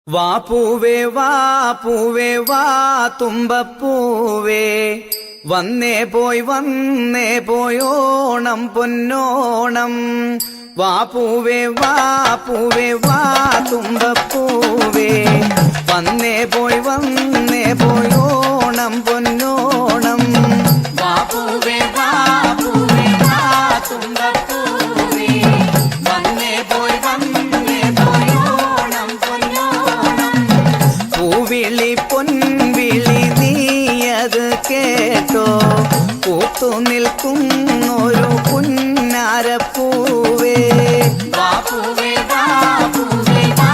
വാ പൂവേ വാ പൂവേ വാ തുമ്പപ്പൂവേ, വന്നേ പോയി ഓണം പൊന്നോണം. വാ പൂവേ വാ പൂവേ വാ തുമ്പപ്പൂവേ, വന്നേ പോയി ഓണം പൊന്നോണം. വാ പൂവേ വാ പൂവേ വാ തുമ്പപ്പൂവേ, വന്നേ പോയി ഓണം പൊന്നോണം. പൂവിളി പൊൻവിളി നീയത് കേട്ടോ, പൂത്തു നിൽക്കുന്നൊരു പുന്നാരപ്പൂവേ. വാ പൂവേ വാ പൂവേ വാ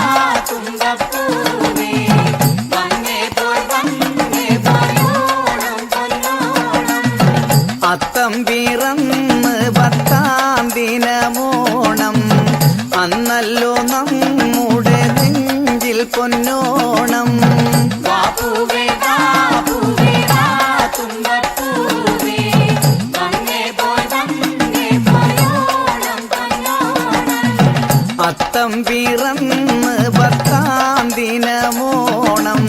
തുമ്പപ്പൂവേ, വന്നേ പോയി ഓണം പൊന്നോണം. അത്തം പിറന്ന് 10-ാം ദിനമോണം, അന്നല്ലോ നമ്മുടെ നെഞ്ചിൽ പൊന്നോണം. വാ പൂവേ വാ പൂവേ വാ തുമ്പപ്പൂവേ, വന്നേ പോയി ഓണം പൊന്നോണം. അത്തം പിറന്ന് 10-ാം ദിനമോണം,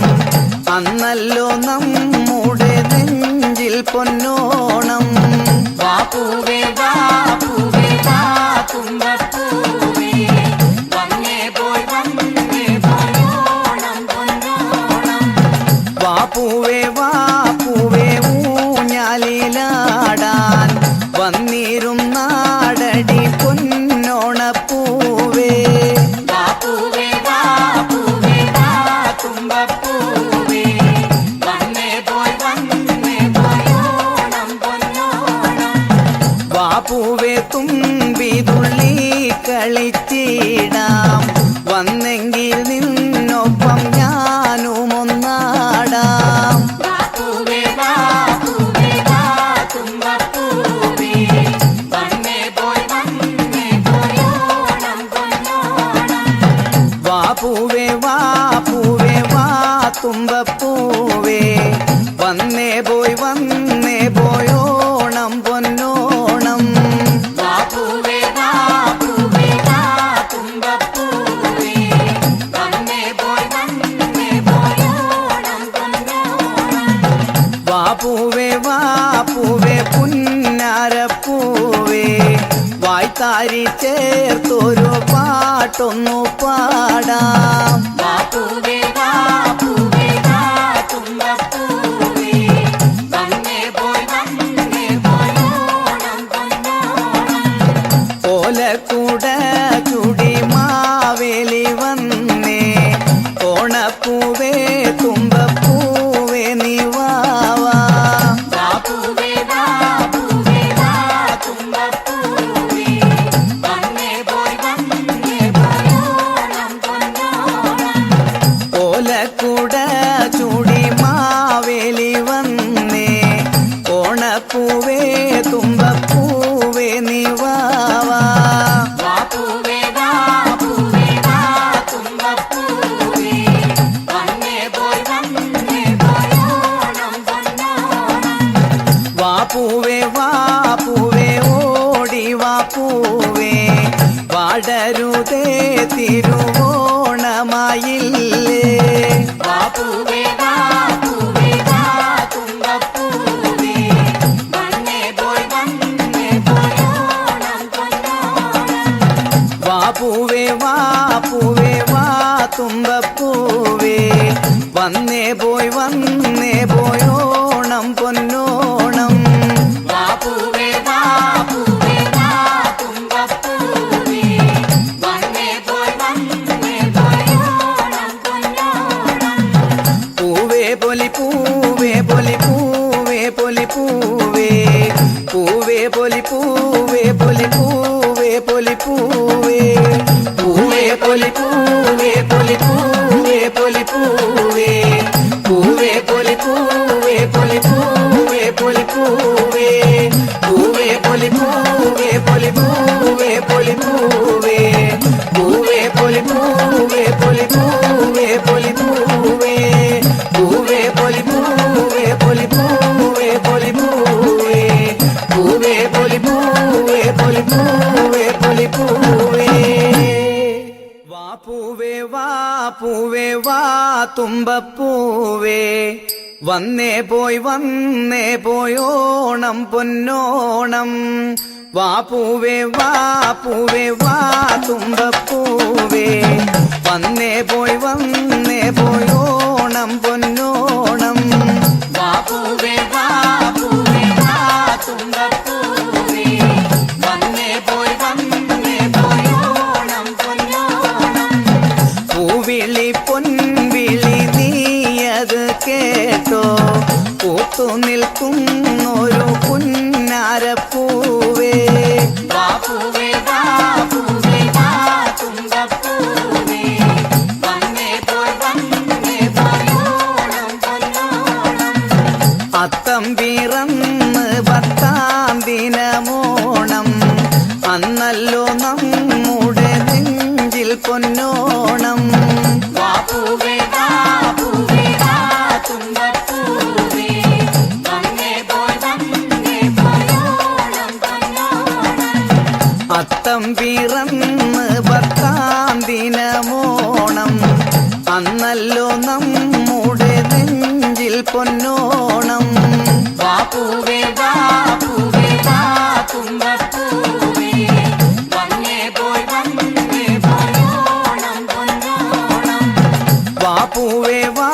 അന്നല്ലോ നമ്മുടെ നെഞ്ചിൽ പൊന്നോണം. വാ പൂവേ വാ പൂവേ വാ തുമ്പപ്പൂവേ, വന്നേ പോയി ഓണം പൊന്നോണം. വാ പൂവേ വാ പൂവേ ഊഞ്ഞാലിലാടാൻ വന്നിരുന്നാടടി പൊന്നോണപ്പൂവേ. വാ പൂവേ വാ പൂവേ വാ തുമ്പപ്പൂവേ, വന്നേ പോയി ഓണം പൊന്നോണം. വാ പൂവേ തുമ്പിതുള്ളി കളിച്ചിടാം, വന്നെങ്കിൽ നിന്നൊപ്പം ഞാനും ഒന്നാടാം. വാ പൂവേ വാ പൂവേ വാ തുമ്പപ്പൂവേ, വന്നേ പോയി ഓണം പൊന്നോണം. വാ പൂവേ വാ പൂവേ വാ തുമ്പപ്പൂവേ, വന്നേ പോയി ഓണം പൊന്നോണം. വാ പൂവേ വാ പൂവേ വാ തുമ്പപ്പൂവേ, വന്നേ പോയി ഓണം പൊന്നോണം. വാ പൂവേ വാ പൂവേ പുന്നാരപ്പൂവേ, വായ്ത്താരി ചേർത്തൊരു പാട്ടൊന്നു പാടാം. വാ പൂവേ വാ പൂവേ വാ തുമ്പപ്പൂവേ, വന്നേ പോയി ഓണം പൊന്നോണം. ഓലക്കൂട ചുടി മാവേലി വന്നേ, ഓണപ്പൂവേ തുമ്പപ്പൂവേ നീ വാവാ. വാ പൂവേ വാ പൂവേ വാ തുമ്പപ്പൂവേ, വന്നേ പോയി ഓണം പൊന്നോണം. ഓലക്കൂട ചുടി മാവേലി വന്നേ, ഓണപ്പൂവേ തുമ്പപ്പൂവേ നീ വാവാ. വാ പൂവേ വാ പൂവേ വാ തുമ്പപ്പൂവേ, വന്നേ പോയി ഓണം പൊന്നോണം. വാ പൂവേ വാ പൂവേ ഓടി വാ പൂവേ, വാടരുതേ തിരുവോണമായില്ലേ. വാ പൂവേ വാ പൂവേ വാ തുമ്പപ്പൂവേ, വന്നേ പോയി ഓണം പൊന്നോണം. വാ പൂവേ വാ പൂവേ വാ തുമ്പപ്പൂവേ, വന്നേ പോയി ഓണം പൊന്നോണം. വാ പൂവേ വാ പൂവേ വാ തുമ്പപ്പൂവേ, വന്നേ പോയി ഓണം പൊന്നോണം. പൂവേ പൊലി പൂവേ പൊലി പൂവേ പൊലി പൂവേ, പൂവേ പൊലി പൂവേ പൊലി പൂവേ പൊലി പൂവേ, പൂവേ പൊലി പൂവേ പൊലി പൂവേ പൊലി പൂവേ, പൂവേ പൊലി പൂവേ പൊലി പൂവേ പൊലി പൂവേ, പൂവേ പൊലി പൂവേ പൊലി പൂവേ പൊലി പൂവേ, പൂവേ പൊലി പൂവേ പൊലി പൂവേ പൊലി പൂവേ, പൂവേ പൊലി പൂവേ പൊലി പൂവേ പൊലി പൂവേ, പൂവേ പൊലി പൂവേ പൊലി പൂവേ പൊലി പൂവേ. വാ പൂ വാ തുമ്പപ്പൂവേ വന്നേ പോയി ഓണം പൊന്നോണം വാ പൂവേ വാ തുമ്പപ്പൂവേ വന്നേ പോയി ഓണം പൊന്നോണം വാ പൂവേ വാ തുമ്പപ്പൂവേ വന്നേ പോയി ഓണം പൊന്നോണം പൂവിളി പൊൻവിളി നീയത് കേട്ടോ പൂത്തു നിൽക്കുന്നൊരു പുന്നാരപ്പൂവേ വാ പൂവേ വാ തുമ്പപ്പൂവേ വന്നേ പോയി ഓണം പൊന്നോണം അത്തം പിറന്ന് 10-ാം ദിനമോണം അന്നല്ലോ നമ്മുടെ നെഞ്ചിൽ പൊന്നോണം വാ പൂവേ വാ തുമ്പപ്പൂവേ വന്നേ പോയി ഓണം പൊന്നോണം അത്തം പിറന്ന് 10-ാം ദിനമോണം അന്നല്ലോ നമ്മുടെ നെഞ്ചിൽ പൊന്നോണം വാ പൂവേ വാ തുമ്പപ്പൂവേ വന്നേ പോയി ഓണം പൊന്നോണം വാ പൂവേ വാ